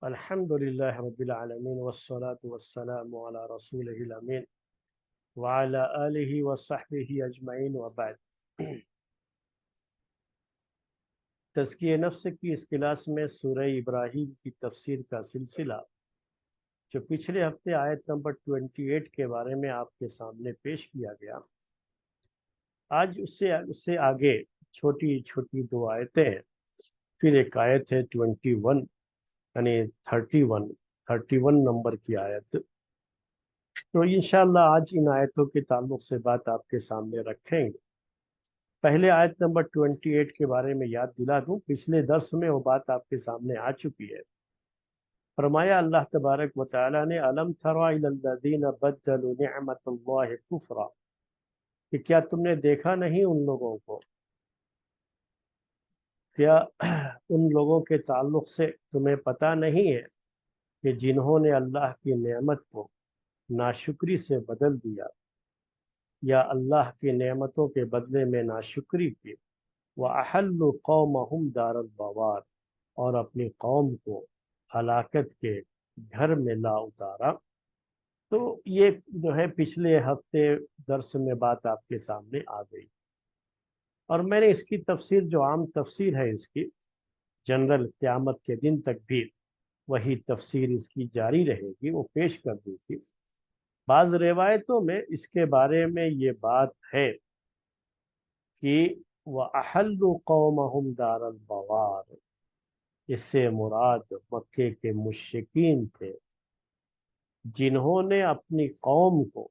الحمدللہ رب العالمین والصلاة والسلام علی رسولہ الامین وعلی آلہ وصحبہ اجمعین وبعد۔ تزکیہ نفس کی اس کلاس میں سورہ ابراہیم کی تفسیر کا سلسلہ جو پچھلے ہفتے آیت نمبر 28 کے بارے میں آپ کے سامنے پیش کیا گیا، آج اس سے آگے چھوٹی چھوٹی دو آیتیں ہیں، پھر ایک آیت ہے 21 یعنی 31 نمبر کی آیت۔ تو انشاءاللہ آج ان آیتوں کے تعلق سے بات آپ کے سامنے رکھیں گے۔ پہلے آیت نمبر 28 کے بارے میں یاد دلا دوں، پچھلے درس میں وہ بات آپ کے سامنے آ چکی ہے۔ فرمایا اللہ تبارک و تعالی نے الم تر الی الذین بدلوا نعمت اللہ کفرا، کہ کیا تم نے دیکھا نہیں ان لوگوں کو، کیا ان لوگوں کے تعلق سے تمہیں پتہ نہیں ہے کہ جنہوں نے اللہ کی نعمت کو ناشکری سے بدل دیا یا اللہ کی نعمتوں کے بدلے میں ناشکری کی، وَأَحَلُّوا قَوْمَهُمْ دَارَ الْبَوَارِ، اور اپنی قوم کو ہلاکت کے گھر میں لا اتارا۔ تو یہ جو ہے پچھلے ہفتے درس میں بات آپ کے سامنے آ گئی، اور میں نے اس کی تفسیر جو عام تفسیر ہے اس کی جنرل قیامت کے دن تک بھی وہی تفسیر اس کی جاری رہے گی، وہ پیش کر دی تھی۔ بعض روایتوں میں اس کے بارے میں یہ بات ہے کہ وَأَحَلُّوا قَوْمَهُمْ دَارَ الْبَوَارِ، اس سے مراد مکے کے مشرکین تھے جنہوں نے اپنی قوم کو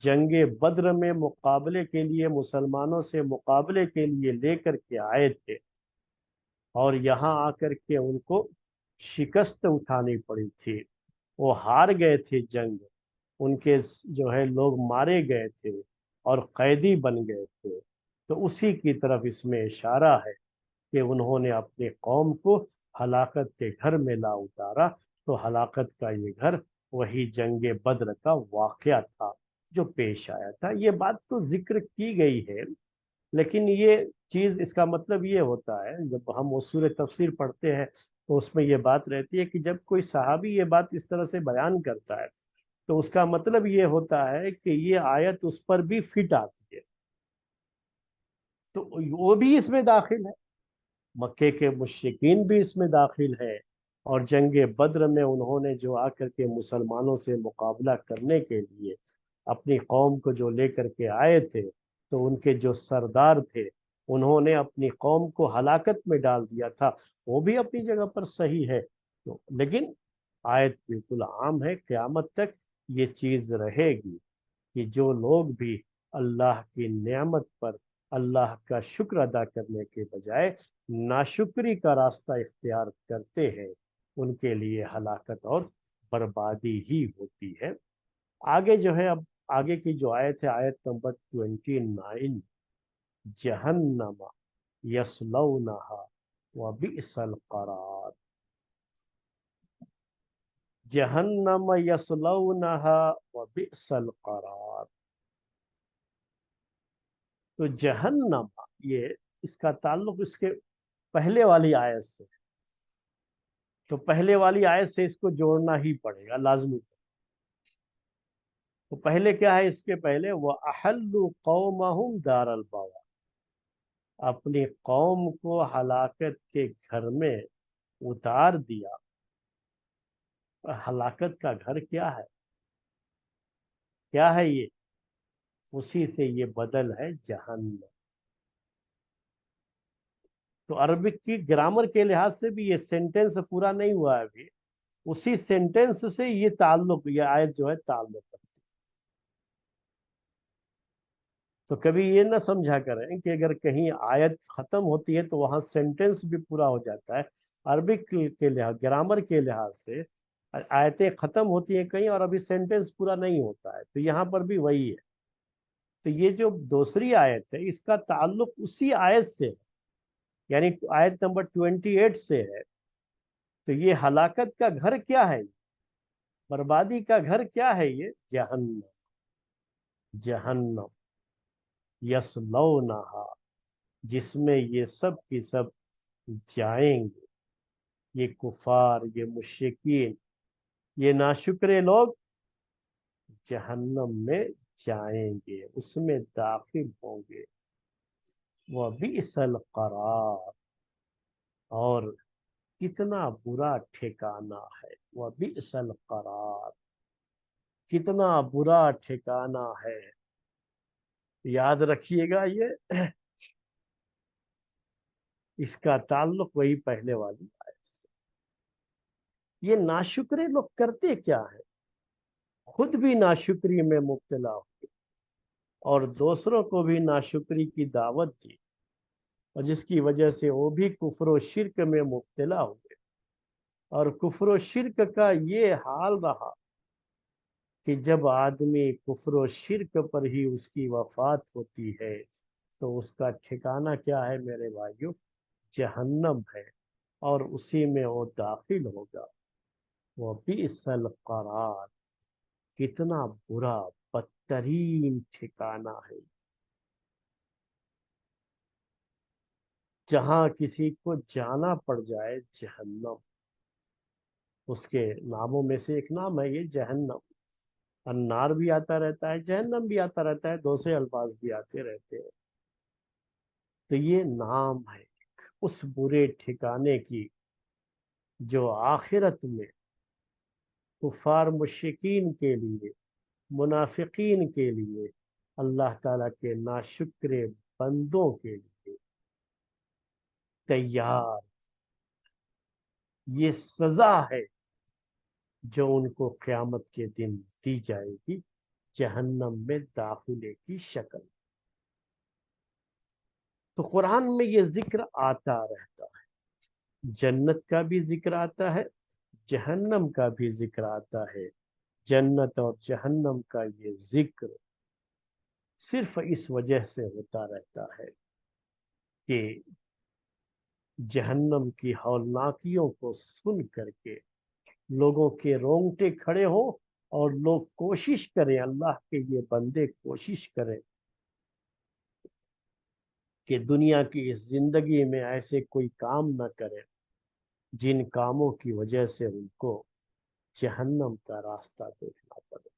جنگ بدر میں مقابلے کے لیے، مسلمانوں سے مقابلے کے لیے لے کر کے آئے تھے، اور یہاں آ کر کے ان کو شکست اٹھانی پڑی تھی، وہ ہار گئے تھے جنگ، ان کے جو ہے لوگ مارے گئے تھے اور قیدی بن گئے تھے۔ تو اسی کی طرف اس میں اشارہ ہے کہ انہوں نے اپنے قوم کو ہلاکت کے گھر میں لا اتارا۔ تو ہلاکت کا یہ گھر وہی جنگ بدر کا واقعہ تھا جو پیش آیا تھا۔ یہ بات تو ذکر کی گئی ہے، لیکن یہ چیز، اس کا مطلب یہ ہوتا ہے جب ہم اصول تفسیر پڑھتے ہیں تو اس میں یہ بات رہتی ہے کہ جب کوئی صحابی یہ بات اس طرح سے بیان کرتا ہے تو اس کا مطلب یہ ہوتا ہے کہ یہ آیت اس پر بھی فٹ آتی ہے، تو وہ بھی اس میں داخل ہے، مکے کے مشرکین بھی اس میں داخل ہے، اور جنگ بدر میں انہوں نے جو آ کر کے مسلمانوں سے مقابلہ کرنے کے لیے اپنی قوم کو جو لے کر کے آئے تھے، تو ان کے جو سردار تھے انہوں نے اپنی قوم کو ہلاکت میں ڈال دیا تھا، وہ بھی اپنی جگہ پر صحیح ہے۔ تو لیکن آیت بالکل عام ہے، قیامت تک یہ چیز رہے گی کہ جو لوگ بھی اللہ کی نعمت پر اللہ کا شکر ادا کرنے کے بجائے ناشکری کا راستہ اختیار کرتے ہیں، ان کے لیے ہلاکت اور بربادی ہی ہوتی ہے۔ آگے جو ہے، اب آگے کی جو آیت ہے، آیت نمبر 29، جہنم یصلونہا وبئس القرار، جہنم یصلونہا وبئس القرار۔ تو جہنم، یہ اس کا تعلق اس کے پہلے والی آیت سے، تو پہلے والی آیت سے اس کو جوڑنا ہی پڑے گا، لازمی۔ تو پہلے کیا ہے، اس کے پہلے وَأَحَلُّوا قَوْمَهُمْ دَارَ الْبَوَارِ، اپنی قوم کو ہلاکت کے گھر میں اتار دیا۔ ہلاکت کا گھر کیا ہے، کیا ہے یہ؟ اسی سے یہ بدل ہے جہنم۔ تو عربک کی گرامر کے لحاظ سے بھی یہ سینٹنس پورا نہیں ہوا ہے ابھی، اسی سینٹنس سے یہ تعلق، یہ آیت جو ہے تعلق رکھتی ہے۔ تو کبھی یہ نہ سمجھا کریں کہ اگر کہیں آیت ختم ہوتی ہے تو وہاں سینٹنس بھی پورا ہو جاتا ہے۔ عربک کے لحاظ، گرامر کے لحاظ سے آیتیں ختم ہوتی ہیں کہیں اور ابھی سینٹنس پورا نہیں ہوتا ہے، تو یہاں پر بھی وہی ہے۔ تو یہ جو دوسری آیت ہے اس کا تعلق اسی آیت سے ہے، یعنی آیت نمبر 28 سے ہے۔ تو یہ ہلاکت کا گھر کیا ہے، بربادی کا گھر کیا ہے؟ یہ جہنم، جہنم یصلونہا، جس میں یہ سب کی سب جائیں گے۔ یہ کفار، یہ مشرکین، یہ ناشکرے لوگ جہنم میں جائیں گے، اس میں داخل ہوں گے۔ وَبِئْسَ الْقَرَارُ، اور کتنا برا ٹھکانہ ہے۔ وَبِئْسَ الْقَرَارُ، کتنا برا ٹھکانہ ہے۔ یاد رکھیے گا، یہ اس کا تعلق وہی پہلے والی آیت سے۔ یہ ناشکرے لوگ کرتے کیا ہے؟ خود بھی ناشکری میں مبتلا ہوئے اور دوسروں کو بھی ناشکری کی دعوت دی، اور جس کی وجہ سے وہ بھی کفر و شرک میں مبتلا ہوئے۔ اور کفر و شرک کا یہ حال رہا کہ جب آدمی کفر و شرک پر ہی اس کی وفات ہوتی ہے تو اس کا ٹھکانہ کیا ہے میرے بھائیو؟ جہنم ہے، اور اسی میں وہ داخل ہوگا۔ وَبِئْسَ الْقَرَارُ، کتنا برا بدترین ٹھکانہ ہے۔ جہاں کسی کو جانا پڑ جائے جہنم، اس کے ناموں میں سے ایک نام ہے یہ جہنم۔ النار بھی آتا رہتا ہے، جہنم بھی آتا رہتا ہے، دوسرے الفاظ بھی آتے رہتے ہیں۔ تو یہ نام ہے اس برے ٹھکانے کی جو آخرت میں کفار مشرکین کے لیے، منافقین کے لیے، اللہ تعالیٰ کے ناشکر بندوں کے لیے تیار، یہ سزا ہے جو ان کو قیامت کے دن دی جائے گی جہنم میں داخلے کی شکل۔ تو قرآن میں یہ ذکر آتا رہتا ہے، جنت کا بھی ذکر آتا ہے، جہنم کا بھی ذکر آتا ہے۔ جنت اور جہنم کا یہ ذکر صرف اس وجہ سے ہوتا رہتا ہے کہ جہنم کی ہولناکیوں کو سن کر کے لوگوں کے رونگٹے کھڑے ہوں، اور لوگ کوشش کریں، اللہ کے یہ بندے کوشش کریں کہ دنیا کی اس زندگی میں ایسے کوئی کام نہ کریں جن کاموں کی وجہ سے ان کو جہنم کا راستہ دیکھنا پڑے۔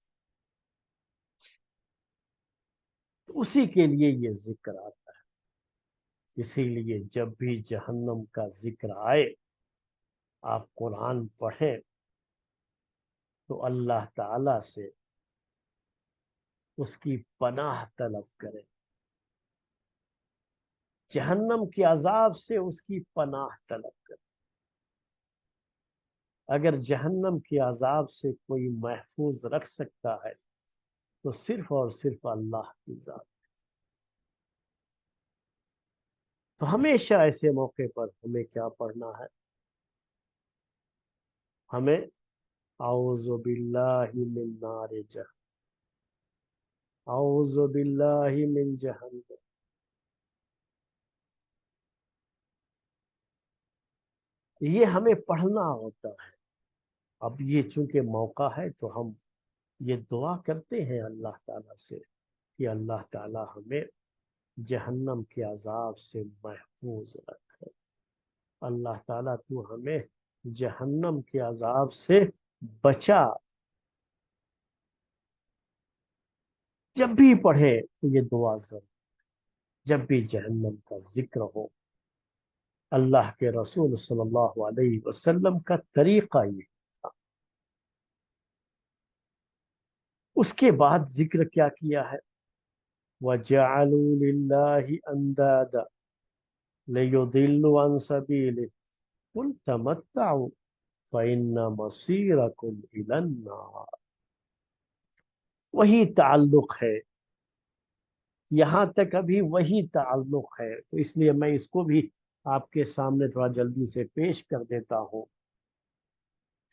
تو اسی کے لیے یہ ذکر آتا ہے۔ اسی لیے جب بھی جہنم کا ذکر آئے، آپ قرآن پڑھیں تو اللہ تعالی سے اس کی پناہ طلب کریں، جہنم کے عذاب سے اس کی پناہ طلب کریں۔ اگر جہنم کے عذاب سے کوئی محفوظ رکھ سکتا ہے تو صرف اور صرف اللہ کی ذات۔ تو ہمیشہ ایسے موقع پر ہمیں کیا پڑھنا ہے؟ ہمیں اعوذ باللہ من نار جہنم، اعوذ باللہ من جہنم۔ یہ ہمیں پڑھنا ہوتا ہے۔ اب یہ چونکہ موقع ہے تو ہم یہ دعا کرتے ہیں اللہ تعالیٰ سے کہ اللہ تعالیٰ ہمیں جہنم کے عذاب سے محفوظ رکھے۔ اللہ تعالیٰ تو ہمیں جہنم کے عذاب سے بچا۔ جب بھی پڑھے تو یہ دعا ضرور، جب بھی جہنم کا ذکر ہو۔ اللہ کے رسول صلی اللہ علیہ وسلم کا طریقہ یہ تھا۔ اس کے بعد ذکر کیا کیا ہے؟ وَجَعَلُوا لِلَّهِ أَنْدَادًا لِيُضِلُّوا عَنْ سَبِيلِهِ قُلْ تَمَتَّعُوا فَإِنَّ مَصِيرَكُمْ إِلَى النَّارِ۔ وہی تعلق ہے، یہاں تک ابھی وہی تعلق ہے، تو اس لیے میں اس کو بھی آپ کے سامنے تھوڑا جلدی سے پیش کر دیتا ہوں۔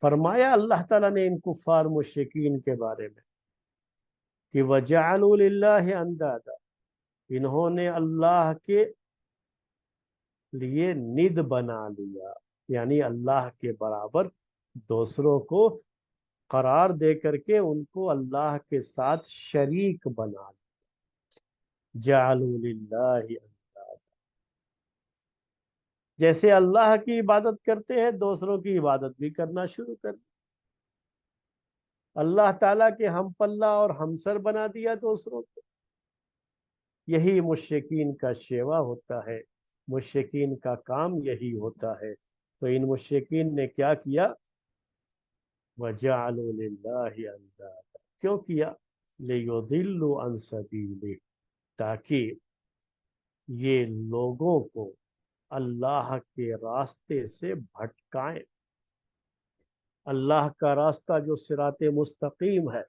فرمایا اللہ تعالیٰ نے ان کفار مشرکین کے بارے میں کہ وَجَعَلُوا لِلَّهِ أَنْدَادًا، انہوں نے اللہ کے لیے ند بنا لیا، یعنی اللہ کے برابر دوسروں کو قرار دے کر کے ان کو اللہ کے ساتھ شریک بنا لیا۔ جعلوا للہ اندادا، جیسے اللہ کی عبادت کرتے ہیں دوسروں کی عبادت بھی کرنا شروع کر دیں۔ اللہ تعالیٰ کے ہم پلہ اور ہمسر بنا دیا دوسروں کو۔ یہی مشرکین کا شیوا ہوتا ہے، مشرکین کا کام یہی ہوتا ہے۔ تو ان مشرکین نے کیا کیا؟ وَجَعَلُوا لِلَّهِ أَندَادًا، کیوں کیا؟ لِيُضِلُّوا عَن سَبِيلِهِ، تاکہ یہ لوگوں کو اللہ کے راستے سے بھٹکائیں۔ اللہ کا راستہ جو صراط مستقیم ہے،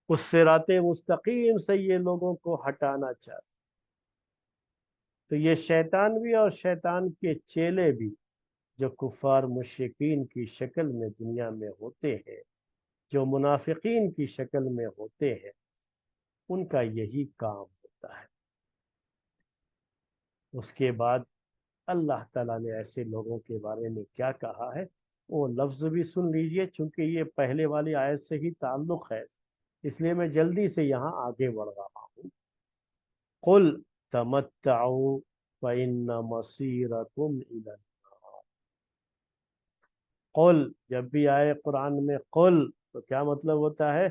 اس صراط مستقیم سے یہ لوگوں کو ہٹانا چاہتے۔ تو یہ شیطان بھی اور شیطان کے چیلے بھی جو کفار مشرکین کی شکل میں دنیا میں ہوتے ہیں، جو منافقین کی شکل میں ہوتے ہیں، ان کا یہی کام ہوتا ہے۔ اس کے بعد اللہ تعالیٰ نے ایسے لوگوں کے بارے میں کیا کہا ہے وہ لفظ بھی سن لیجئے، چونکہ یہ پہلے والی آیت سے ہی تعلق ہے، اس لیے میں جلدی سے یہاں آگے بڑھ رہا ہوں۔ قل تمتعوا فإن مصيركم إلى النار۔ قل، جب بھی آئے قرآن میں قل تو کیا مطلب ہوتا ہے؟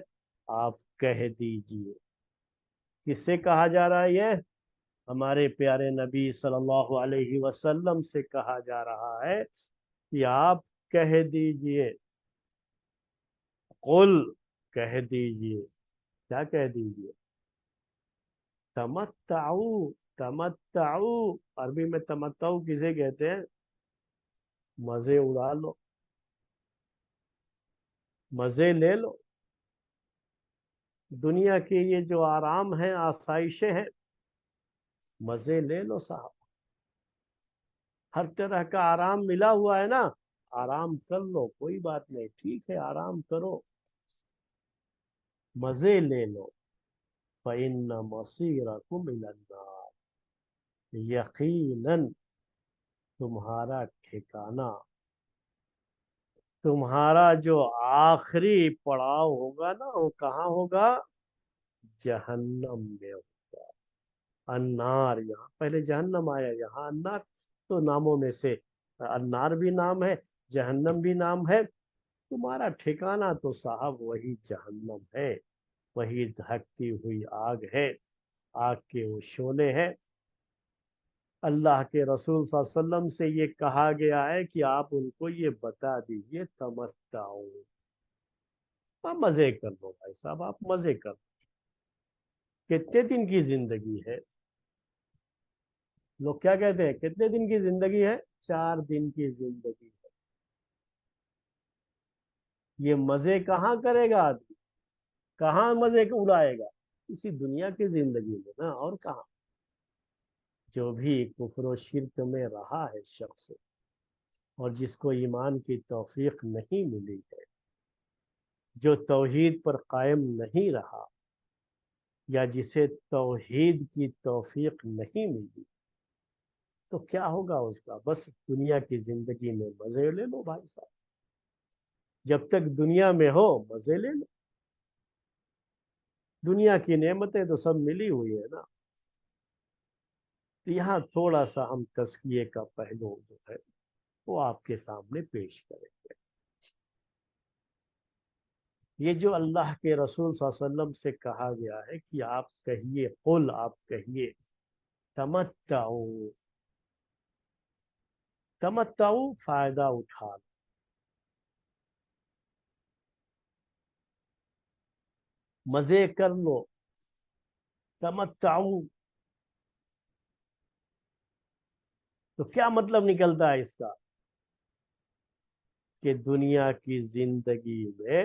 آپ کہہ دیجئے۔ کس سے کہا جا رہا ہے؟ یہ ہمارے پیارے نبی صلی اللہ علیہ وسلم سے کہا جا رہا ہے کہ آپ کہہ دیجئے۔ قل، کہہ دیجئے۔ کیا کہہ دیجئے؟ تمتعو، تمتعو، عربی میں تمتعو کسے کہتے ہیں؟ مزے اڑا لو، مزے لے لو۔ دنیا کے یہ جو آرام ہیں، آسائشیں ہیں، مزے لے لو صاحب۔ ہر طرح کا آرام ملا ہوا ہے نا، آرام کر لو، کوئی بات نہیں، ٹھیک ہے آرام کرو، مزے لے لو۔ فَإِنَّ مَصِيرَكُمْ إِلَى النَّارِ، یقیناً تمہارا ٹھکانہ، تمہارا جو آخری پڑاؤ ہوگا نا، وہ کہاں ہوگا؟ جہنم میں ہوگا۔ النار، یہاں پہلے جہنم آیا، یہاں النار، تو ناموں میں سے النار بھی نام ہے، جہنم بھی نام ہے۔ تمہارا ٹھکانہ تو صاحب وہی جہنم ہے، وہی دھکتی ہوئی آگ ہے، آگ کے وہ شعلے ہیں۔ اللہ کے رسول صلی اللہ علیہ وسلم سے یہ کہا گیا ہے کہ آپ ان کو یہ بتا دیجئے تمتعو، آپ مزے کر لو بھائی صاحب، آپ مزے کر لو۔ کتنے دن کی زندگی ہے؟ لوگ کیا کہتے ہیں کتنے دن کی زندگی ہے؟ 4 دن کی زندگی ہے۔ یہ مزے کہاں کرے گا آدمی؟ کہاں مزے اڑائے گا؟ اسی دنیا کی زندگی میں نا، اور کہاں؟ جو بھی کفر و شرک میں رہا ہے شخص، اور جس کو ایمان کی توفیق نہیں ملی ہے، جو توحید پر قائم نہیں رہا، یا جسے توحید کی توفیق نہیں ملی، تو کیا ہوگا اس کا؟ بس دنیا کی زندگی میں مزے لے لو بھائی صاحب، جب تک دنیا میں ہو مزے لے لو۔ دنیا کی نعمتیں تو سب ملی ہوئی ہے نا۔ تو یہاں تھوڑا سا ہم تزکیے کا پہلو جو ہے وہ آپ کے سامنے پیش کریں گے۔ یہ جو اللہ کے رسول صلی اللہ علیہ وسلم سے کہا گیا ہے کہ آپ کہیے، قل، آپ کہیے تمتعو، تمتعو فائدہ اٹھا لو، مزے کر لو۔ تمتعو تو کیا مطلب نکلتا ہے اس کا؟ کہ دنیا کی زندگی میں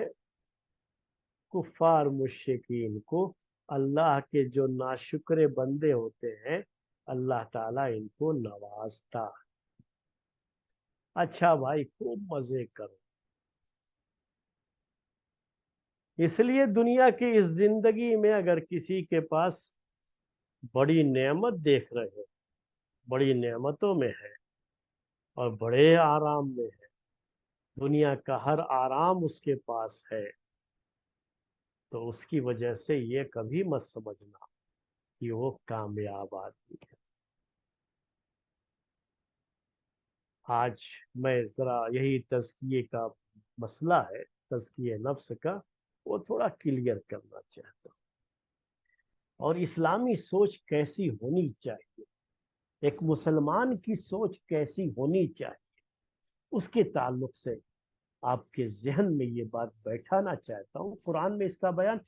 کفار مشرکین کو اللہ کے جو ناشکر بندے ہوتے ہیں، اللہ تعالیٰ ان کو نوازتا۔ اچھا بھائی خوب مزے کرو۔ اس لیے دنیا کی اس زندگی میں اگر کسی کے پاس بڑی نعمت دیکھ رہے ہو، بڑی نعمتوں میں ہے اور بڑے آرام میں ہے، دنیا کا ہر آرام اس کے پاس ہے، تو اس کی وجہ سے یہ کبھی مت سمجھنا کہ وہ کامیاب آدمی ہے۔ آج میں ذرا یہی تزکیے کا مسئلہ ہے، تزکیے نفس کا، وہ تھوڑا کلیئر کرنا چاہتا ہوں۔ اور اسلامی سوچ کیسی ہونی چاہیے، ایک مسلمان کی سوچ کیسی ہونی چاہیے، اس کے تعلق سے آپ کے ذہن میں یہ بات بیٹھانا چاہتا ہوں۔ قرآن میں اس کا بیان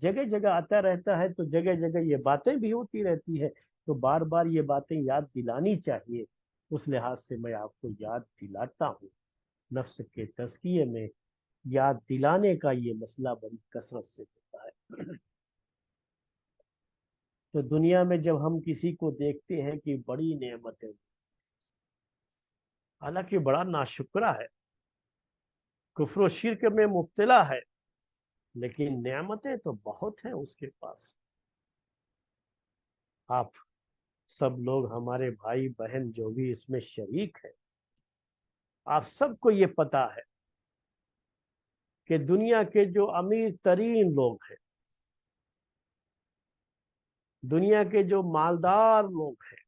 جگہ جگہ آتا رہتا ہے، تو جگہ جگہ یہ باتیں بھی ہوتی رہتی ہے، تو بار بار یہ باتیں یاد دلانی چاہیے۔ اس لحاظ سے میں آپ کو یاد دلاتا ہوں۔ نفس کے تزکیے میں یاد دلانے کا یہ مسئلہ بڑی کثرت سے ہوتا ہے۔ تو دنیا میں جب ہم کسی کو دیکھتے ہیں کہ بڑی نعمتیں، حالانکہ بڑا ناشکرا ہے، کفر و شرک میں مبتلا ہے، لیکن نعمتیں تو بہت ہیں اس کے پاس۔ آپ سب لوگ، ہمارے بھائی بہن جو بھی اس میں شریک ہیں، آپ سب کو یہ پتا ہے کہ دنیا کے جو امیر ترین لوگ ہیں، دنیا کے جو مالدار لوگ ہیں،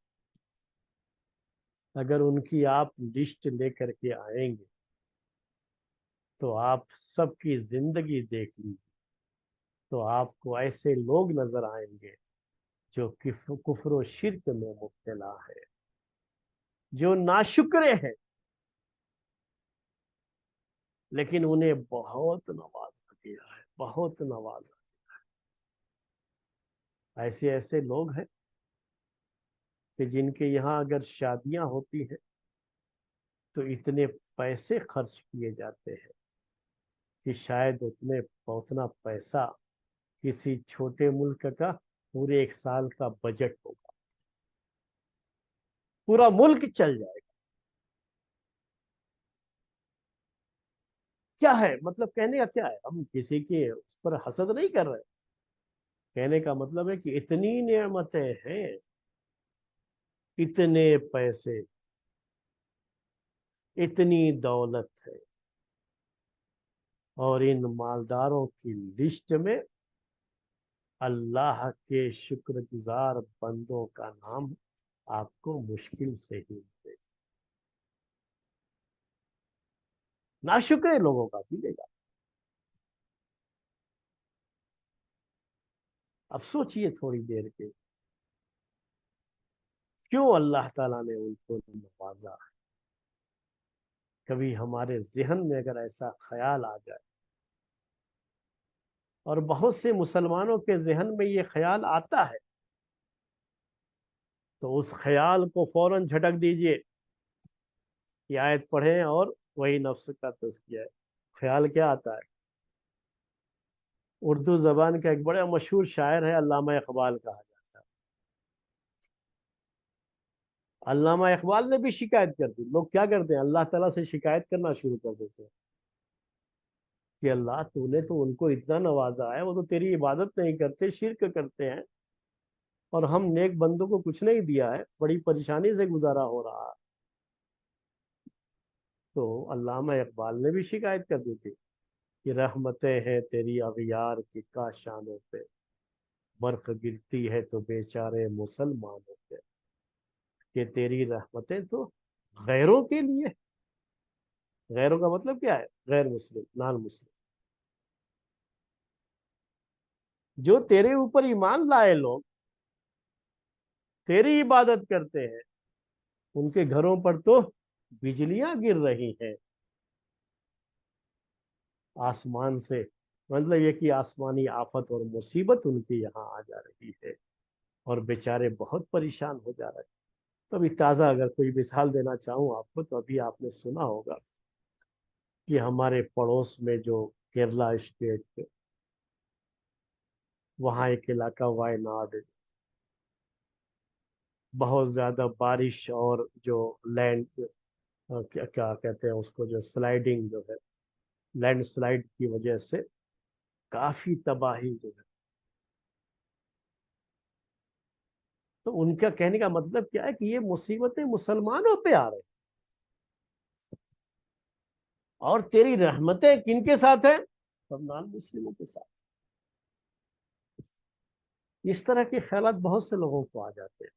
اگر ان کی آپ لسٹ لے کر کے آئیں گے تو آپ سب کی زندگی دیکھ لیجیے، تو آپ کو ایسے لوگ نظر آئیں گے جو کفر و شرک میں مبتلا ہے، جو ناشکرے ہیں، لیکن انہیں بہت نوازا گیا ہے، بہت نوازا۔ ایسے ایسے لوگ ہیں کہ جن کے یہاں اگر شادیاں ہوتی ہیں تو اتنے پیسے خرچ کیے جاتے ہیں کہ شاید اتنا پیسہ کسی چھوٹے ملک کا پورے ایک سال کا بجٹ ہوگا، پورا ملک چل جائے گا۔ کیا ہے مطلب، کہنے کا کیا ہے، ہم کسی کے اس پر حسد نہیں کر رہے، کہنے کا مطلب ہے کہ اتنی نعمتیں ہیں، اتنے پیسے، اتنی دولت ہے، اور ان مالداروں کی لسٹ میں اللہ کے شکر گزار بندوں کا نام آپ کو مشکل سے ہی ملے گا، ناشکرے لوگوں کا ملے گا۔ اب سوچئے تھوڑی دیر کے، کیوں اللہ تعالیٰ نے ان کو نوازا ہے؟ کبھی ہمارے ذہن میں اگر ایسا خیال آ جائے، اور بہت سے مسلمانوں کے ذہن میں یہ خیال آتا ہے، تو اس خیال کو فوراً جھٹک دیجئے، یہ آیت پڑھیں اور وہی نفس کا تزکیہ ہے۔ خیال کیا آتا ہے؟ اردو زبان کا ایک بڑا مشہور شاعر ہے، علامہ اقبال کہا جاتا ہے۔ علامہ اقبال نے بھی شکایت کر دی۔ لوگ کیا کرتے ہیں، اللہ تعالیٰ سے شکایت کرنا شروع کر دیتے ہیں کہ اللہ تو نے تو ان کو اتنا نوازا ہے، وہ تو تیری عبادت نہیں کرتے، شرک کرتے ہیں، اور ہم نیک بندوں کو کچھ نہیں دیا ہے، بڑی پریشانی سے گزارا ہو رہا ہے۔ تو علامہ اقبال نے بھی شکایت کر دی تھی کہ رحمتیں ہیں تیری اغیار کی کاشانوں پہ، برق گرتی ہے تو بیچارے مسلمانوں پہ، کہ تیری رحمتیں تو غیروں کے لیے، غیروں کا مطلب کیا ہے، غیر مسلم، نان مسلم، جو تیرے اوپر ایمان لائے لوگ، تیری عبادت کرتے ہیں، ان کے گھروں پر تو بجلیاں گر رہی ہیں آسمان سے، مطلب یہ کہ آسمانی آفت اور مصیبت ان کے یہاں آ جا رہی ہے، اور بیچارے بہت پریشان ہو جا رہے ہیں۔ تو ابھی تازہ اگر کوئی مثال دینا چاہوں آپ کو، تو ابھی آپ نے سنا ہوگا کہ ہمارے پڑوس میں جو کیرلا اسٹیٹ، وہاں ایک علاقہ وائناڈ، بہت زیادہ بارش اور جو لینڈ، کیا کہتے ہیں اس کو، جو سلائیڈنگ جو ہے، لینڈ سلائیڈ کی وجہ سے کافی تباہی جو ہے۔ تو ان کا کہنے کا مطلب کیا ہے کہ یہ مصیبتیں مسلمانوں پہ آ رہی ہیں، اور تیری رحمتیں کن کے ساتھ ہیں؟ سب نان مسلموں کے ساتھ۔ اس طرح کے خیالات بہت سے لوگوں کو آ جاتے ہیں۔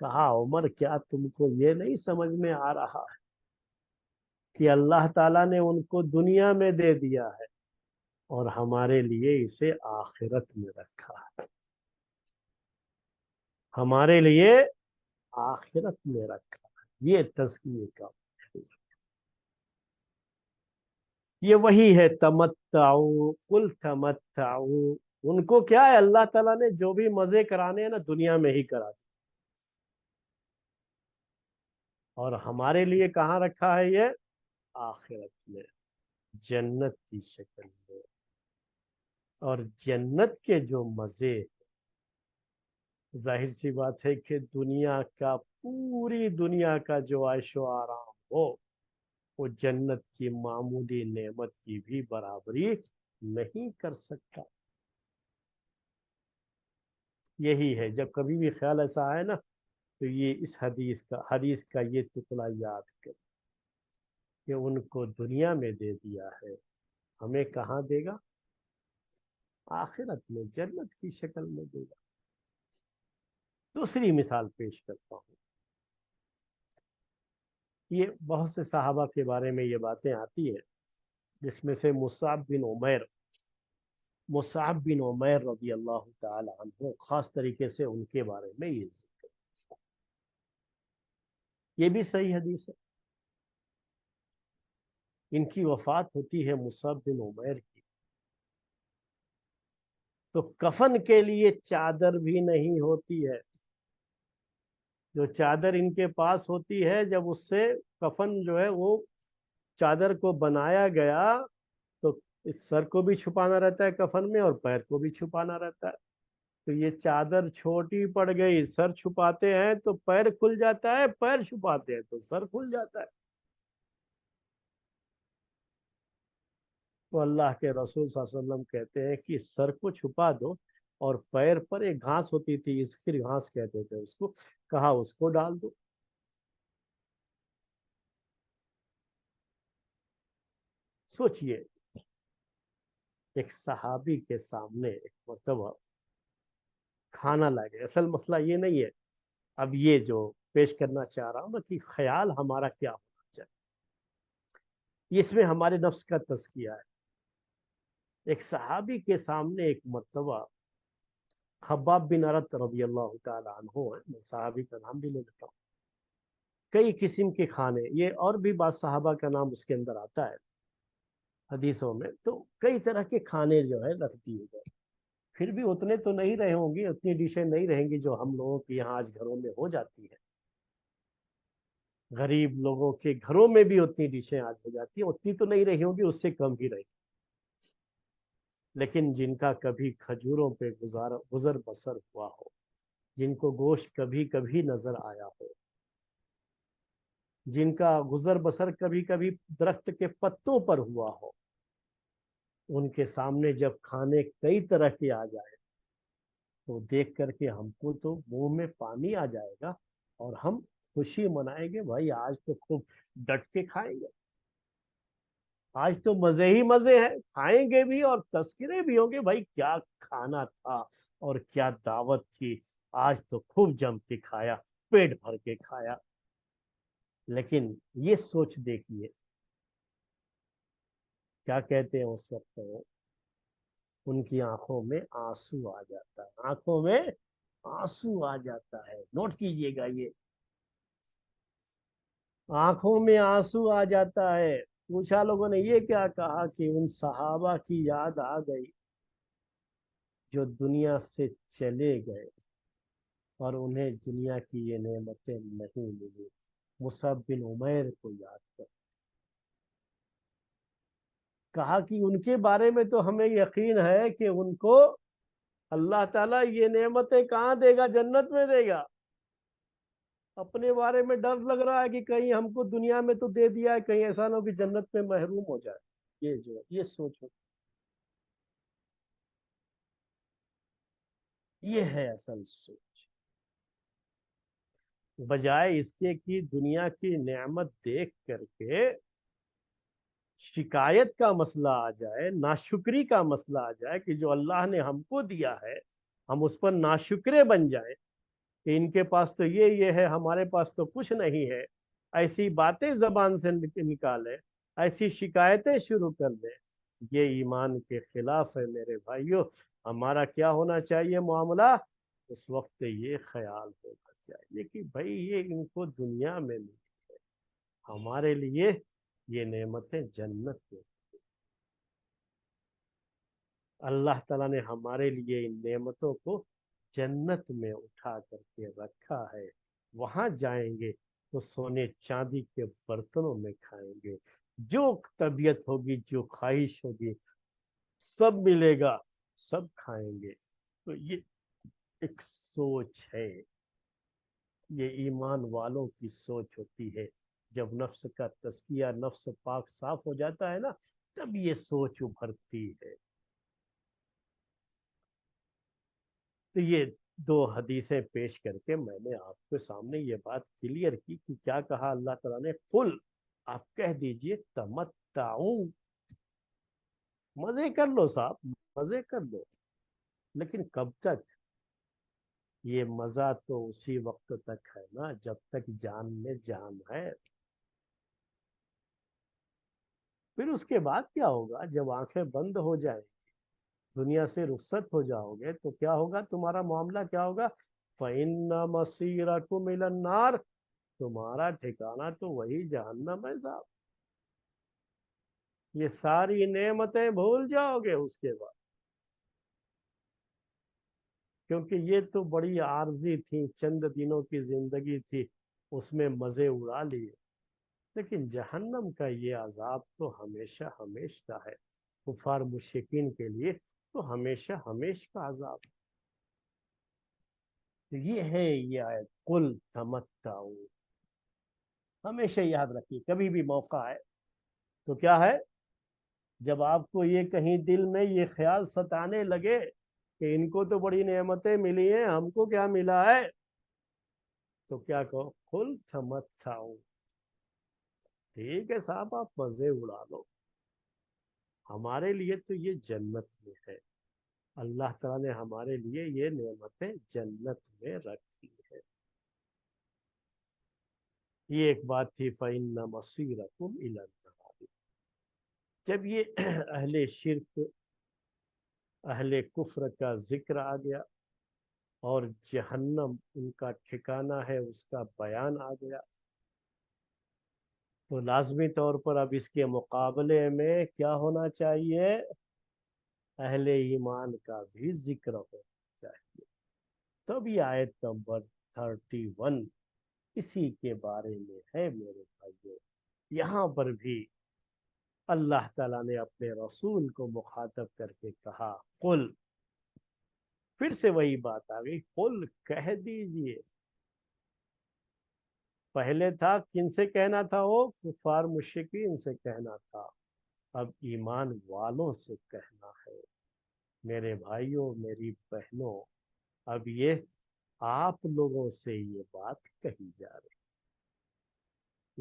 کہا عمر کیا تم کو یہ نہیں سمجھ میں آ رہا ہے کہ اللہ تعالیٰ نے ان کو دنیا میں دے دیا ہے اور ہمارے لیے اسے آخرت میں رکھا ہے، ہمارے لیے آخرت میں رکھا ہے۔ یہ تزکیے کا یہ وہی ہے تمتعو قل تمتعو۔ ان کو کیا ہے، اللہ تعالیٰ نے جو بھی مزے کرانے ہیں نا دنیا میں ہی کرا دی، اور ہمارے لیے کہاں رکھا ہے یہ؟ آخرت میں، جنت کی شکل میں۔ اور جنت کے جو مزے، ظاہر سی بات ہے کہ دنیا کا، پوری دنیا کا جو عیش و آرام ہو وہ جنت کی معمولی نعمت کی بھی برابری نہیں کر سکتا۔ یہی ہے، جب کبھی بھی خیال ایسا آئے نا تو یہ اس حدیث کا یہ ٹکڑا یاد کر کہ ان کو دنیا میں دے دیا ہے، ہمیں کہاں دے گا؟ آخرت میں جنت کی شکل میں دے گا۔ دوسری مثال پیش کرتا ہوں، یہ بہت سے صحابہ کے بارے میں یہ باتیں آتی ہیں، جس میں سے مصعب بن عمیر رضی اللہ تعالی عنہ، خاص طریقے سے ان کے بارے میں یہ ذکر، یہ بھی صحیح حدیث ہے۔ ان کی وفات ہوتی ہے مصعب بن عمیر کی، تو کفن کے لیے چادر بھی نہیں ہوتی ہے۔ جو چادر ان کے پاس ہوتی ہے، جب اس سے کفن جو ہے وہ چادر کو بنایا گیا تو اس سر کو بھی چھپانا رہتا ہے کفن میں اور پیر کو بھی چھپانا رہتا ہے، تو یہ چادر چھوٹی پڑ گئی، سر چھپاتے ہیں تو پیر کھل جاتا ہے، پیر چھپاتے ہیں تو سر کھل جاتا ہے۔ تو اللہ کے رسول صلی اللہ علیہ وسلم کہتے ہیں کہ سر کو چھپا دو، اور پیر پر ایک گھاس ہوتی تھی، اسخر گھاس کہتے تھے اس کو، کہا اس کو ڈال دو۔ سوچئے، ایک صحابی کے سامنے ایک مرتبہ کھانا لگے، اصل مسئلہ یہ نہیں ہے، اب یہ جو پیش کرنا چاہ رہا ہوں نا کہ خیال ہمارا کیا ہونا چاہیے، اس میں ہمارے نفس کا تزکیہ ہے۔ ایک صحابی کے سامنے ایک مرتبہ خباب بن ارت رضی اللہ تعالی عنہ ہے، میں صحابی کا نام بھی لے لیتا ہوں، کئی قسم کے کھانے، یہ اور بھی بعض صحابہ کا نام اس کے اندر آتا ہے حدیثوں میں، تو کئی طرح کے کھانے جو ہے رکھ دیے گئے، پھر بھی اتنے تو نہیں رہے ہوں گی، اتنی ڈشیں نہیں رہیں گی جو ہم لوگوں کے یہاں آج گھروں میں ہو جاتی ہے، غریب لوگوں کے گھروں میں بھی اتنی ڈشیں آج ہو جاتی ہیں، اتنی تو نہیں رہی ہوں گی، اس سے کم ہی رہی، لیکن جن کا کبھی کھجوروں پہ گزر بسر ہوا ہو، جن کو گوشت کبھی کبھی نظر آیا ہو، جن کا گزر بسر کبھی کبھی درخت کے پتوں پر ہوا ہو، ان کے سامنے جب کھانے کئی طرح کے آ جائے تو دیکھ کر کے ہم کو تو منہ میں پانی آ جائے گا، اور ہم خوشی منائیں گے، بھائی آج تو خوب ڈٹ کے کھائیں گے، آج تو مزے ہی مزے ہیں، کھائیں گے بھی اور تذکرے بھی ہوں گے، بھائی کیا کھانا تھا اور کیا دعوت تھی، آج تو خوب جم کے کھایا، پیٹ بھر کے کھایا۔ لیکن یہ سوچ دیکھیے کیا کہتے ہیں اس وقت، ان کی آنکھوں میں آنسو آ جاتا ہے، آنکھوں میں آنسو آ جاتا ہے، نوٹ کیجئے گا یہ، آنکھوں میں آنسو آ جاتا ہے۔ پوچھا لوگوں نے یہ کیا کہا، کہ ان صحابہ کی یاد آ گئی جو دنیا سے چلے گئے اور انہیں دنیا کی یہ نعمتیں نہیں ملی، مصعب بن عمیر کو یاد کر، کہا کہ ان کے بارے میں تو ہمیں یقین ہے کہ ان کو اللہ تعالیٰ یہ نعمتیں کہاں دے گا، جنت میں دے گا، اپنے بارے میں ڈر لگ رہا ہے کہ کہیں ہم کو دنیا میں تو دے دیا ہے، کہیں ایسا نہ ہو کہ جنت میں محروم ہو جائے، یہ جو یہ سوچو، یہ ہے اصل سوچ، بجائے اس کے کہ دنیا کی نعمت دیکھ کر کے شکایت کا مسئلہ آ جائے، ناشکری کا مسئلہ آ جائے کہ جو اللہ نے ہم کو دیا ہے ہم اس پر ناشکرے بن جائیں، کہ ان کے پاس تو یہ ہے، ہمارے پاس تو کچھ نہیں ہے، ایسی باتیں زبان سے نکالے، ایسی شکایتیں شروع کر دیں، یہ ایمان کے خلاف ہے میرے بھائیوں۔ ہمارا کیا ہونا چاہیے معاملہ؟ اس وقت یہ خیال ہونا چاہیے کہ بھائی یہ ان کو دنیا میں ملی ہے، ہمارے لیے یہ نعمتیں جنت میں، اللہ تعالیٰ نے ہمارے لیے ان نعمتوں کو جنت میں اٹھا کر کے رکھا ہے، وہاں جائیں گے تو سونے چاندی کے برتنوں میں کھائیں گے، جو طبیعت ہوگی، جو خواہش ہوگی، سب ملے گا، سب کھائیں گے۔ تو یہ ایک سوچ ہے، یہ ایمان والوں کی سوچ ہوتی ہے۔ جب نفس کا تزکیہ، نفس پاک صاف ہو جاتا ہے نا، تب یہ سوچ ابھرتی ہے۔ تو یہ دو حدیثیں پیش کر کے میں نے آپ کے سامنے یہ بات کلیئر کی کہ کیا کہا اللہ تعالیٰ نے، قل، آپ کہہ دیجئے، تمتعوا، مزے کر لو صاحب، مزے کر لو، لیکن کب تک؟ یہ مزہ تو اسی وقت تک ہے نا جب تک جان میں جان ہے۔ پھر اس کے بعد کیا ہوگا؟ جب آنکھیں بند ہو جائیں، دنیا سے رخصت ہو جاؤ گے، تو کیا ہوگا؟ تمہارا معاملہ کیا ہوگا؟ فَإِنَّ مَصِيرَكُمْ إِلَى النَّارِ، تمہارا ٹھکانہ تو وہی جہنم ہے صاحب۔ یہ ساری نعمتیں بھول جاؤ گے اس کے بعد، کیونکہ یہ تو بڑی عارضی تھی، چند دنوں کی زندگی تھی، اس میں مزے اڑا لیے، لیکن جہنم کا یہ عذاب تو ہمیشہ ہمیشہ کا ہے، کفار مشرکین کے لیے تو ہمیشہ ہمیشہ کا عذاب۔ تو یہ ہے یہ آیت، قل تمتعوا، ہمیشہ یاد رکھیے، کبھی بھی موقع ہے تو کیا ہے، جب آپ کو یہ کہیں دل میں یہ خیال ستانے لگے کہ ان کو تو بڑی نعمتیں ملی ہیں، ہم کو کیا ملا ہے، تو کیا کہو، قل تمتعوا، ٹھیک ہے صاحب، آپ مزے اڑا لو، ہمارے لیے تو یہ جنت میں ہے، اللہ تعالیٰ نے ہمارے لیے یہ نعمتیں جنت میں رکھی ہے۔ یہ ایک بات تھی، فَإِنَّ مَصِيرَكُمْ إِلَى النَّارِ۔ جب یہ اہل شرک، اہل کفر کا ذکر آ گیا اور جہنم ان کا ٹھکانہ ہے اس کا بیان آ گیا، تو لازمی طور پر اب اس کے مقابلے میں کیا ہونا چاہیے؟ اہل ایمان کا بھی ذکر ہونا چاہیے۔ تب یہ آیت نمبر 31 اسی کے بارے میں ہے میرے بھائیوں۔ یہاں پر بھی اللہ تعالیٰ نے اپنے رسول کو مخاطب کر کے کہا، قل، پھر سے وہی بات آ گئی، قل، کہہ دیجئے۔ پہلے تھا کن سے کہنا تھا؟ وہ کفار مشرکین سے کہنا تھا، اب ایمان والوں سے کہنا ہے۔ میرے بھائیوں، میری بہنوں، اب یہ آپ لوگوں سے یہ بات کہی جا رہی،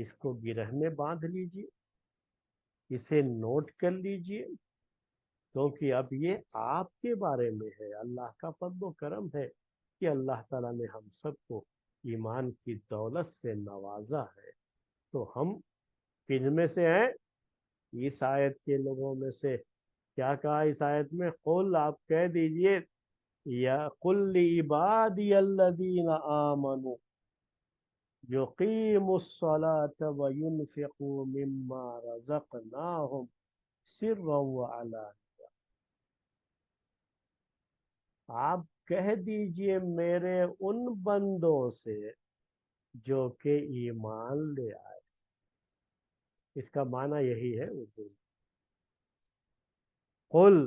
اس کو گرہ میں باندھ لیجئے، اسے نوٹ کر لیجئے، کیونکہ اب یہ آپ کے بارے میں ہے۔ اللہ کا فضل و کرم ہے کہ اللہ تعالیٰ نے ہم سب کو ایمان کی دولت سے نوازا ہے، تو ہم کن میں سے ہیں؟ اس آیت کے لوگوں میں سے۔ کیا کہا اس آیت میں؟ قل، آپ کہہ دیجئے، یا قل لعبادی الذین آمنوا یقیموا الصلاة وینفقوا مما رزقناہم سرا وعلانیہ، آپ کہہ دیجئے میرے ان بندوں سے جو کہ ایمان لے آئے۔ اس کا معنی یہی ہے اردو میں، قل،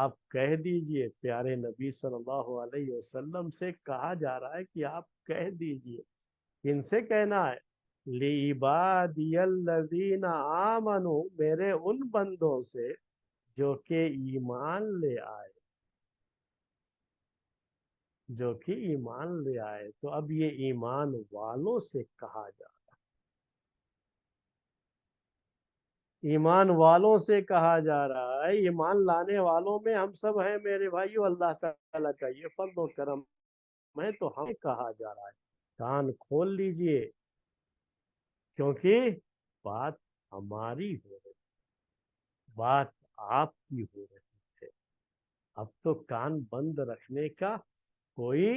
آپ کہہ دیجئے، پیارے نبی صلی اللہ علیہ وسلم سے کہا جا رہا ہے کہ آپ کہہ دیجئے، کن سے کہنا ہے؟ لعبادی الذین آمنوا، میرے ان بندوں سے جو کہ ایمان لے آئے، جو کہ ایمان لے آئے۔ تو اب یہ ایمان والوں سے کہا جا رہا ہے، ایمان والوں سے کہا جا رہا ہے، ایمان لانے والوں میں ہم سب ہیں میرے بھائیو۔ اللہ تعالیٰ کا یہ فضل و کرم میں تو ہمیں کہا جا رہا ہے کان کھول لیجئے، کیونکہ بات ہماری ہو رہی، بات آپ کی ہو رہی ہے۔ اب تو کان بند رکھنے کا کوئی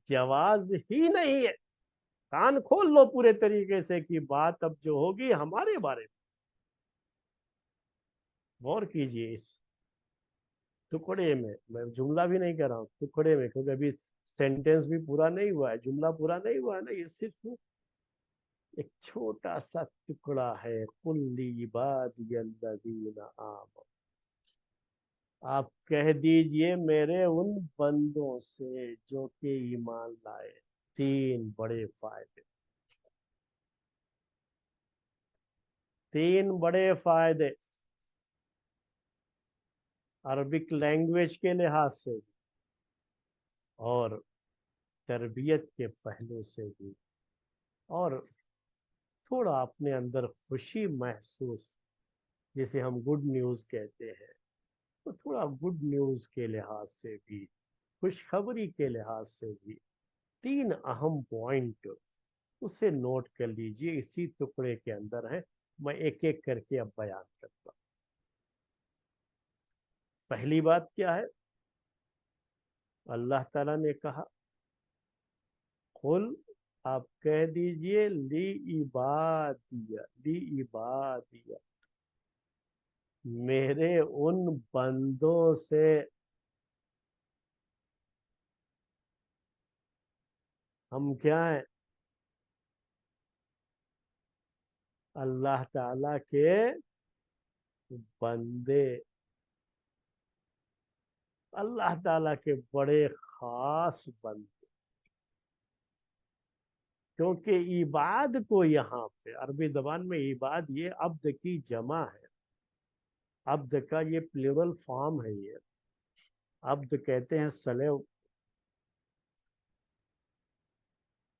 جواز ہی نہیں ہے، کان کھول لو پورے طریقے سے کہ بات اب جو ہوگی ہمارے بارے میں۔ غور کیجئے اس ٹکڑے میں جملہ بھی نہیں کر رہا ہوں، ٹکڑے میں، کیونکہ ابھی سینٹینس بھی پورا نہیں ہوا ہے، جملہ پورا نہیں ہوا ہے نا، یہ صرف ایک چھوٹا سا ٹکڑا ہے۔ قل لعبادی الذین آمنوا، آپ کہہ دیجئے میرے ان بندوں سے جو کہ ایمان لائے۔ تین بڑے فائدے، تین بڑے فائدے عربک لینگویج کے لحاظ سے بھی اور تربیت کے پہلو سے بھی، اور تھوڑا اپنے اندر خوشی محسوس، جسے ہم گڈ نیوز کہتے ہیں، تو تھوڑا گڈ نیوز کے لحاظ سے بھی، خوشخبری کے لحاظ سے بھی تین اہم پوائنٹ اسے نوٹ کر لیجئے، اسی ٹکڑے کے اندر ہے۔ میں ایک ایک کر کے اب بیان کرتا ہوں۔ پہلی بات کیا ہے؟ اللہ تعالیٰ نے کہا، قل، آپ کہہ دیجئے، لی عبادیہ، میرے ان بندوں سے۔ ہم کیا ہیں؟ اللہ تعالیٰ کے بندے، اللہ تعالیٰ کے بڑے خاص بندے۔ کیونکہ عباد کو یہاں پہ عربی زبان میں عباد یہ عبد کی جمع ہے، عبد کا یہ پلورل فارم ہے، یہ عبد کہتے ہیں سلیو،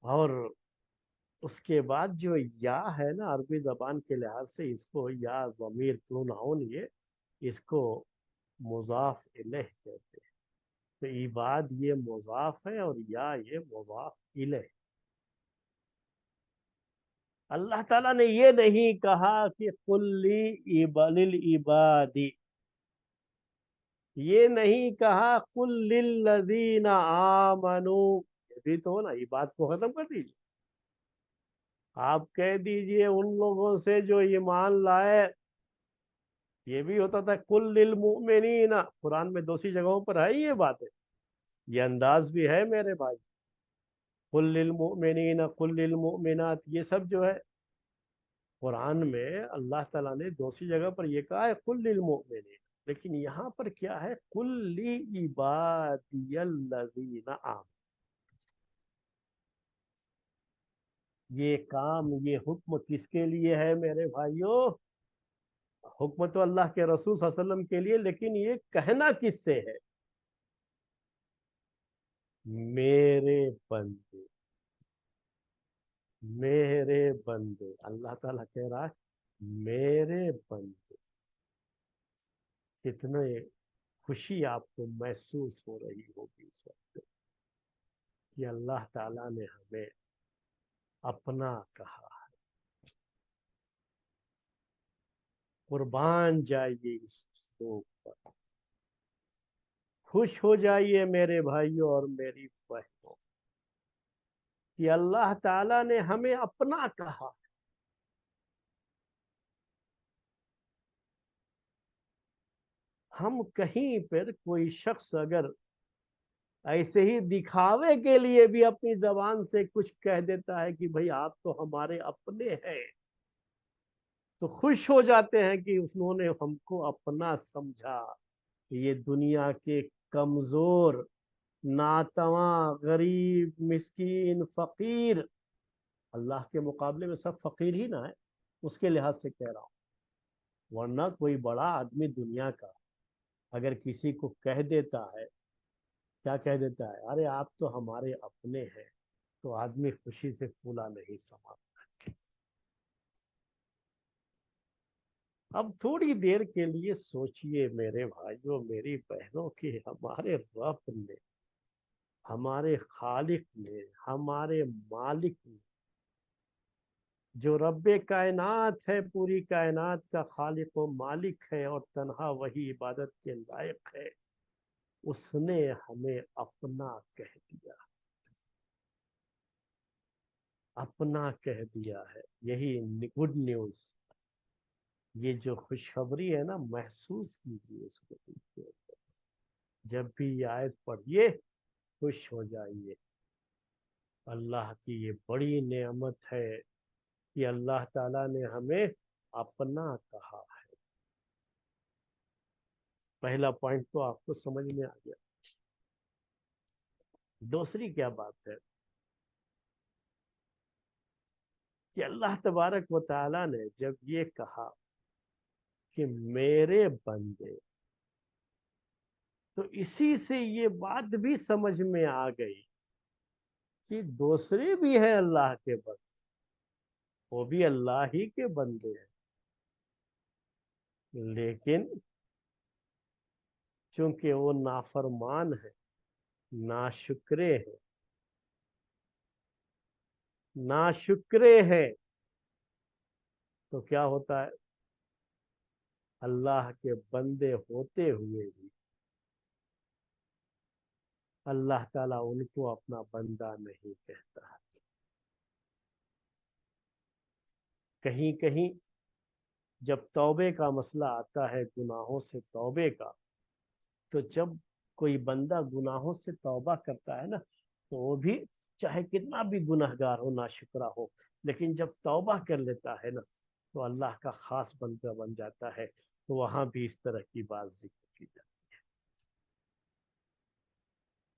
اور اس کے بعد جو یا ہے نا عربی زبان کے لحاظ سے، اس کو یا ضمیر پروناؤن، یہ اس کو مضاف الیہ کہتے ہیں۔ تو عباد یہ مضاف ہے اور یا یہ مضاف الیہ۔ اللہ تعالیٰ نے یہ نہیں کہا کہ قل للعبادی، یہ نہیں کہا قل للذین آمنوا، یہ بھی تو نا، عباد کو ختم کر دیجیے، آپ کہہ دیجئے ان لوگوں سے جو ایمان لائے۔ یہ بھی ہوتا تھا قل للمؤمنین، قرآن میں دوسری جگہوں پر ہے یہ بات ہے، یہ انداز بھی ہے میرے بھائی، قل للمؤمنین قل للمؤمنات، یہ سب جو ہے قرآن میں اللہ تعالیٰ نے دوسری جگہ پر یہ کہا ہے قل للمؤمنین، لیکن یہاں پر کیا ہے؟ قل لعبادی الذین آمنوا۔ یہ کام، یہ حکم کس کے لیے ہے میرے بھائیوں؟ حکم تو اللہ کے رسول صلی اللہ علیہ وسلم کے لیے، لیکن یہ کہنا کس سے ہے؟ میرے بندے، میرے بندے، اللہ تعالیٰ کہہ رہا ہے میرے بندے۔ کتنے خوشی آپ کو محسوس ہو رہی ہوگی اس وقت کہ اللہ تعالیٰ نے ہمیں اپنا کہا۔ قربان جائیے اس اسلوب پر، خوش ہو جائیے میرے بھائیوں اور میری بہنوں کہ اللہ تعالیٰ نے ہمیں اپنا کہا۔ ہم کہیں پر کوئی شخص اگر ایسے ہی دکھاوے کے لیے بھی اپنی زبان سے کچھ کہہ دیتا ہے کہ بھئی آپ تو ہمارے اپنے ہیں، تو خوش ہو جاتے ہیں کہ انہوں نے ہم کو اپنا سمجھا۔ یہ دنیا کے کمزور، ناتواں، غریب، مسکین، فقیر، اللہ کے مقابلے میں سب فقیر ہی نہ ہے، اس کے لحاظ سے کہہ رہا ہوں، ورنہ کوئی بڑا آدمی دنیا کا اگر کسی کو کہہ دیتا ہے، کیا کہہ دیتا ہے؟ ارے آپ تو ہمارے اپنے ہیں، تو آدمی خوشی سے پھولا نہیں سما۔ اب تھوڑی دیر کے لیے سوچئے میرے بھائیوں، میری بہنوں، کہ ہمارے رب نے ہمارے خالق نے، ہمارے مالک نے، جو رب کائنات ہے، پوری کائنات کا خالق و مالک ہے اور تنہا وہی عبادت کے لائق ہے، اس نے ہمیں اپنا کہہ دیا، اپنا کہہ دیا ہے۔ یہی گڈ نیوز، یہ جو خوشخبری ہے نا، محسوس کیجیے اس کو، جب بھی یہ آیت پڑھیے خوش ہو جائیے۔ اللہ کی یہ بڑی نعمت ہے کہ اللہ تعالیٰ نے ہمیں اپنا کہا ہے۔ پہلا پوائنٹ تو آپ کو سمجھ میں آ گیا۔ دوسری کیا بات ہے کہ اللہ تبارک و تعالیٰ نے جب یہ کہا کہ میرے بندے، تو اسی سے یہ بات بھی سمجھ میں آ گئی کہ دوسرے بھی ہیں اللہ کے بندے، وہ بھی اللہ ہی کے بندے ہیں، لیکن چونکہ وہ نافرمان ہیں، ناشکرے ہیں، ناشکرے ہیں، تو کیا ہوتا ہے؟ اللہ کے بندے ہوتے ہوئے بھی اللہ تعالیٰ ان کو اپنا بندہ نہیں کہتا۔ کہیں کہیں جب توبے کا مسئلہ آتا ہے، گناہوں سے توبے کا، تو جب کوئی بندہ گناہوں سے توبہ کرتا ہے نا، تو وہ بھی چاہے کتنا بھی گنہگار ہو، ناشکرا ہو، لیکن جب توبہ کر لیتا ہے نا، تو اللہ کا خاص بندہ بن جاتا ہے۔ تو وہاں بھی اس طرح کی بات ذکر کی جاتی ہے،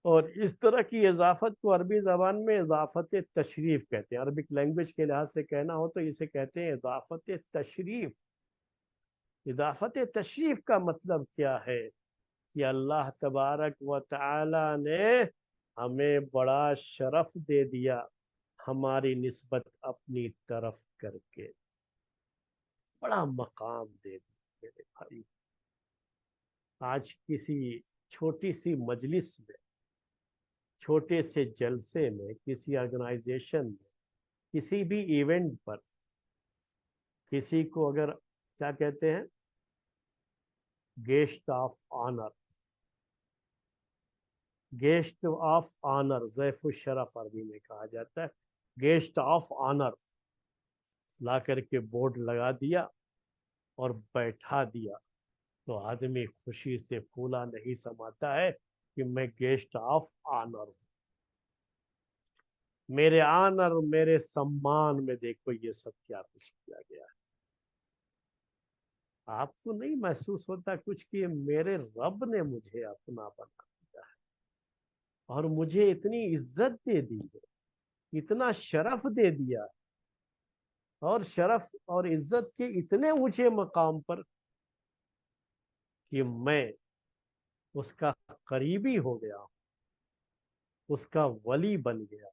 اور اس طرح کی اضافت کو عربی زبان میں اضافت تشریف کہتے ہیں۔ عربک لینگویج کے لحاظ سے کہنا ہو تو اسے کہتے ہیں اضافت تشریف۔ اضافت تشریف کا مطلب کیا ہے؟ کہ اللہ تبارک و تعالی نے ہمیں بڑا شرف دے دیا، ہماری نسبت اپنی طرف کر کے بڑا مقام دے دیا۔ میرے بھائی، آج کسی چھوٹی سی مجلس میں، چھوٹے سے جلسے میں، کسی آرگنائزیشن میں، کسی بھی ایونٹ پر کسی کو اگر کیا کہتے ہیں، guest of honour, guest of honour, ضیف الشرف عربی میں کہا جاتا ہے، گیسٹ آف آنر لا کر کے بورڈ لگا دیا اور بیٹھا دیا، تو آدمی خوشی سے پھولا نہیں سماتا ہے کہ میں گیسٹ آف آنر ہوں، میرے آنر، میرے سمان میں دیکھو یہ سب کیا کچھ کیا گیا ہے۔ آپ کو نہیں محسوس ہوتا کچھ کہ میرے رب نے مجھے اپنا بنا دیا ہے اور مجھے اتنی عزت دے دی ہے، اتنا شرف دے دیا، اور شرف اور عزت کے اتنے اونچے مقام پر کہ میں اس کا قریبی ہو گیا، اس کا ولی بن گیا۔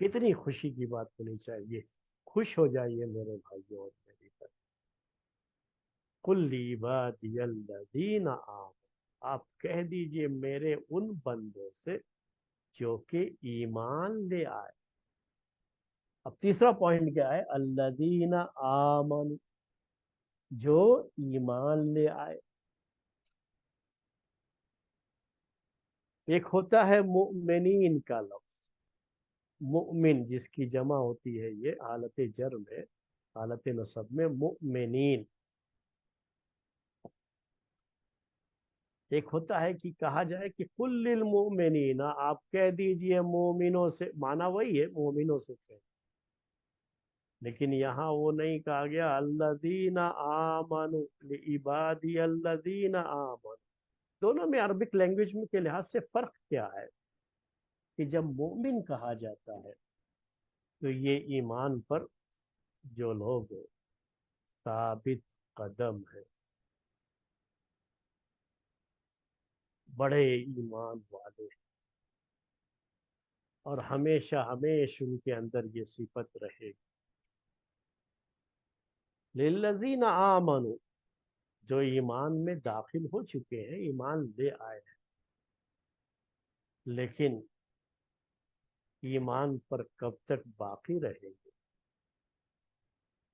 کتنی خوشی کی بات ہونی چاہیے۔ خوش ہو جائیے میرے بھائیوں اور میری بہن۔ قل عبادی الذین آمنوا، آپ کہہ دیجئے میرے ان بندوں سے جو کہ ایمان لے آئے۔ اب تیسرا پوائنٹ کیا ہے؟ الذین آمنوا، جو ایمان لے آئے۔ ایک ہوتا ہے مؤمنین کا لفظ، مؤمن جس کی جمع ہوتی ہے یہ حالت جر میں، حالت نصب میں مؤمنین۔ ایک ہوتا ہے کہ کہا جائے کہ قل للمؤمنین، آپ کہہ دیجئے مومنوں سے، معنی وہی ہے مومنوں سے کہہ، لیکن یہاں وہ نہیں کہا گیا الذین آمنوا لعبادی الذین آمنوا۔ دونوں میں عربک لینگویج کے لحاظ سے فرق کیا ہے کہ جب مومن کہا جاتا ہے تو یہ ایمان پر جو لوگ ثابت قدم ہے، بڑے ایمان والے، اور ہمیشہ ہمیشہ ان کے اندر یہ صفت رہے گی۔ للذین آمنوا، جو ایمان میں داخل ہو چکے ہیں، ایمان لے آئے ہیں، لیکن ایمان پر کب تک باقی رہیں گے،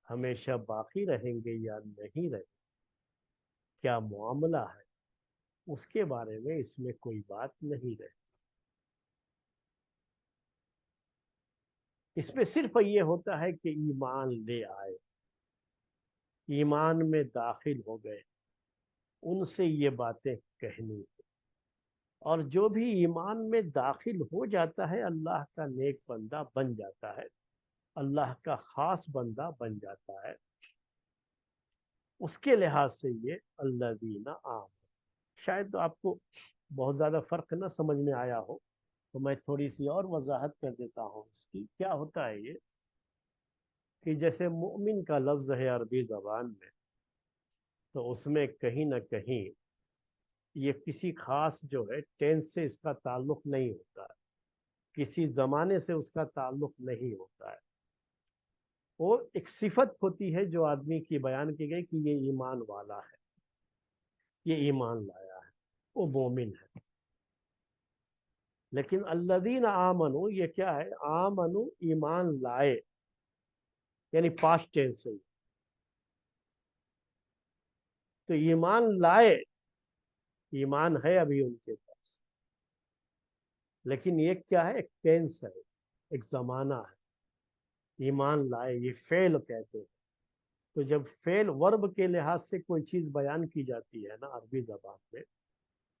ہمیشہ باقی رہیں گے یا نہیں رہیں گے، کیا معاملہ ہے، اس کے بارے میں اس میں کوئی بات نہیں رہتی۔ اس میں صرف یہ ہوتا ہے کہ ایمان لے آئے، ایمان میں داخل ہو گئے، ان سے یہ باتیں کہنی ہیں۔ اور جو بھی ایمان میں داخل ہو جاتا ہے اللہ کا نیک بندہ بن جاتا ہے، اللہ کا خاص بندہ بن جاتا ہے۔ اس کے لحاظ سے یہ الذین آمنوا، شاید آپ کو بہت زیادہ فرق نہ سمجھ میں آیا ہو تو میں تھوڑی سی اور وضاحت کر دیتا ہوں اس کی۔ کیا ہوتا ہے یہ کہ جیسے مؤمن کا لفظ ہے عربی زبان میں، تو اس میں کہیں نہ کہیں یہ کسی خاص جو ہے ٹینس سے اس کا تعلق نہیں ہوتا ہے، کسی زمانے سے اس کا تعلق نہیں ہوتا ہے، وہ ایک صفت ہوتی ہے جو آدمی کی بیان کی گئی کہ یہ ایمان والا ہے، یہ ایمان لایا ہے، وہ مومن ہے۔ لیکن الذین آمنوا یہ کیا ہے؟ آمنوا ایمان لائے، یعنی پاسٹ ٹینس سے، تو ایمان لائے، ایمان ہے ابھی ان کے پاس، لیکن یہ کیا ہے؟ ایک ٹینس ہے، ایک زمانہ ہے۔ ایمان لائے یہ فعل کہتے ہیں۔ تو جب فعل ورب کے لحاظ سے کوئی چیز بیان کی جاتی ہے نا عربی زبان میں،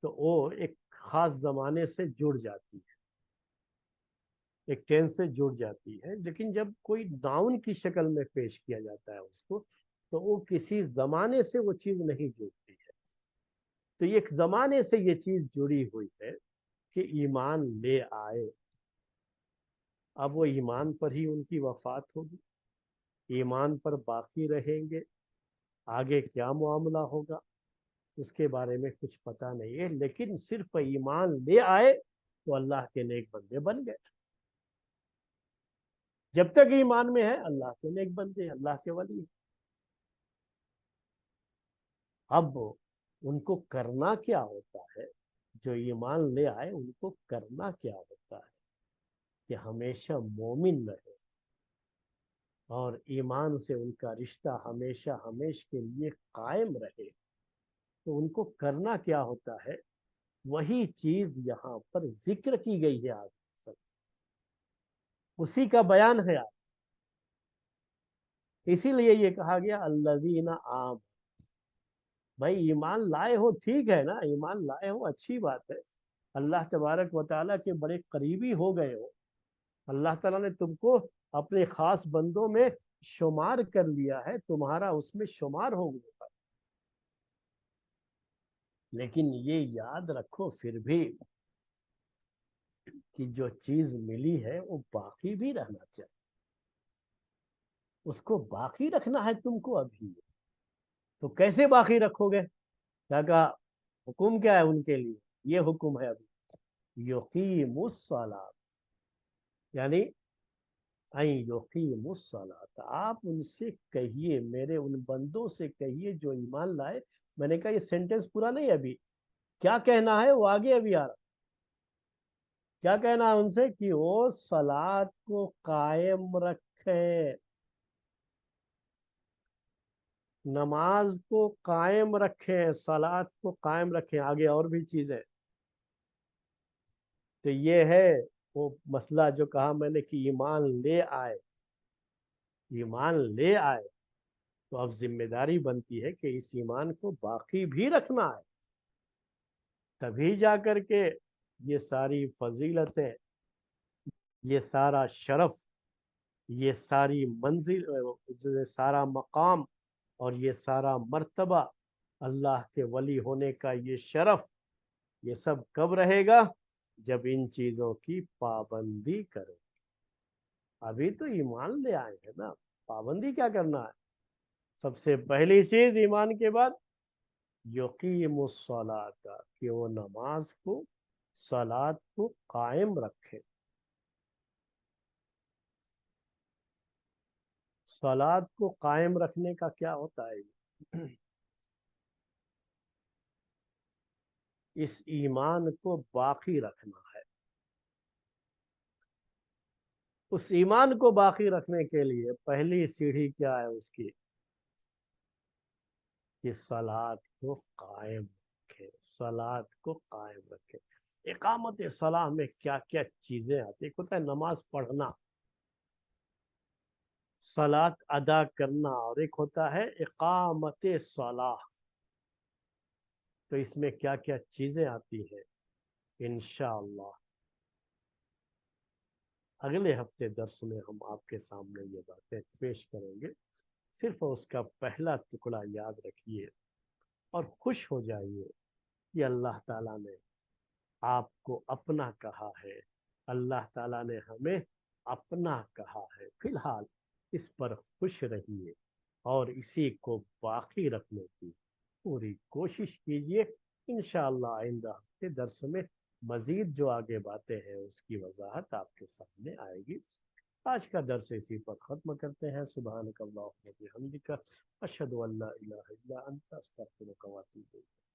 تو وہ ایک خاص زمانے سے جڑ جاتی ہے، ایک ٹینس سے جڑ جاتی ہے۔ لیکن جب کوئی ناؤن کی شکل میں پیش کیا جاتا ہے اس کو، تو وہ کسی زمانے سے وہ چیز نہیں جڑتی ہے۔ تو ایک زمانے سے یہ چیز جڑی ہوئی ہے کہ ایمان لے آئے، اب وہ ایمان پر ہی ان کی وفات ہوگی، ایمان پر باقی رہیں گے، آگے کیا معاملہ ہوگا اس کے بارے میں کچھ پتہ نہیں ہے، لیکن صرف ایمان لے آئے تو اللہ کے نیک بندے بن گئے۔ جب تک ایمان میں ہے اللہ کے نیک بندے، اللہ کے ولی۔ اب ان کو کرنا کیا ہوتا ہے؟ جو ایمان لے آئے ان کو کرنا کیا ہوتا ہے کہ ہمیشہ مومن رہے، اور ایمان سے ان کا رشتہ ہمیشہ ہمیشہ کے لیے قائم رہے۔ تو ان کو کرنا کیا ہوتا ہے؟ وہی چیز یہاں پر ذکر کی گئی ہے آج سب، اسی کا بیان ہے آج۔ اسی لیے یہ کہا گیا الذین آمنوا۔ بھائی ایمان لائے ہو ٹھیک ہے نا، ایمان لائے ہو اچھی بات ہے، اللہ تبارک و تعالیٰ کے بڑے قریبی ہو گئے ہو، اللہ تعالیٰ نے تم کو اپنے خاص بندوں میں شمار کر لیا ہے، تمہارا اس میں شمار ہو گیا۔ لیکن یہ یاد رکھو پھر بھی کہ جو چیز ملی ہے وہ باقی بھی رہنا چاہیے، اس کو باقی رکھنا ہے تم کو ابھی۔ تو کیسے باقی رکھو گے؟ کیا کہا؟ حکم کیا ہے ان کے لیے؟ یہ حکم ہے ابھی، یقیم الصلاۃ، یعنی یقیم الصلاۃ، آپ ان سے کہیے، میرے ان بندوں سے کہیے جو ایمان لائے۔ میں نے کہا یہ سینٹنس پورا نہیں، ابھی کیا کہنا ہے وہ آگے ابھی آ رہا۔ کیا کہنا ہے ان سے؟ کہ وہ صلاۃ کو قائم رکھیں، نماز کو قائم رکھیں، صلاۃ کو قائم رکھیں۔ آگے اور بھی چیزیں، تو یہ ہے وہ مسئلہ جو کہا میں نے کہ ایمان لے آئے، ایمان لے آئے تو اب ذمہ داری بنتی ہے کہ اس ایمان کو باقی بھی رکھنا ہے، تبھی جا کر کے یہ ساری فضیلتیں، یہ سارا شرف، یہ ساری منزل، سارا مقام اور یہ سارا مرتبہ، اللہ کے ولی ہونے کا یہ شرف، یہ سب کب رہے گا؟ جب ان چیزوں کی پابندی کرو۔ ابھی تو ایمان لے آئے ہیں نا، پابندی کیا کرنا ہے؟ سب سے پہلی چیز ایمان کے بعد یقیم الصلاۃ، کہ وہ نماز کو، صلاۃ کو قائم رکھے۔ صلاۃ کو قائم رکھنے کا کیا ہوتا ہے؟ اس ایمان کو باقی رکھنا ہے۔ اس ایمان کو باقی رکھنے کے لیے پہلی سیڑھی کیا ہے اس کی؟ کہ صلات کو قائم رکھے، صلات کو قائم رکھے۔ اقامت صلاح میں کیا کیا چیزیں آتی ہیں؟ ایک ہوتا ہے نماز پڑھنا، صلات ادا کرنا، اور ایک ہوتا ہے اقامت صلاح۔ تو اس میں کیا کیا چیزیں آتی ہیں انشاءاللہ اگلے ہفتے درس میں ہم آپ کے سامنے یہ باتیں پیش کریں گے۔ صرف اس کا پہلا ٹکڑا یاد رکھیے اور خوش ہو جائیے کہ اللہ تعالیٰ نے آپ کو اپنا کہا ہے، اللہ تعالیٰ نے ہمیں اپنا کہا ہے۔ فی الحال اس پر خوش رہیے اور اسی کو باقی رکھنے کی پوری کوشش کیجیے۔ انشاءاللہ آئندہ ہفتے درس میں مزید جو آگے باتیں ہیں اس کی وضاحت آپ کے سامنے آئے گی۔ آج کا درس اسی پر ختم کرتے ہیں۔ سبحانک اللہم و بحمدک، اشہد ان لا الہ الا انت، استغفرک و اتوب الیک۔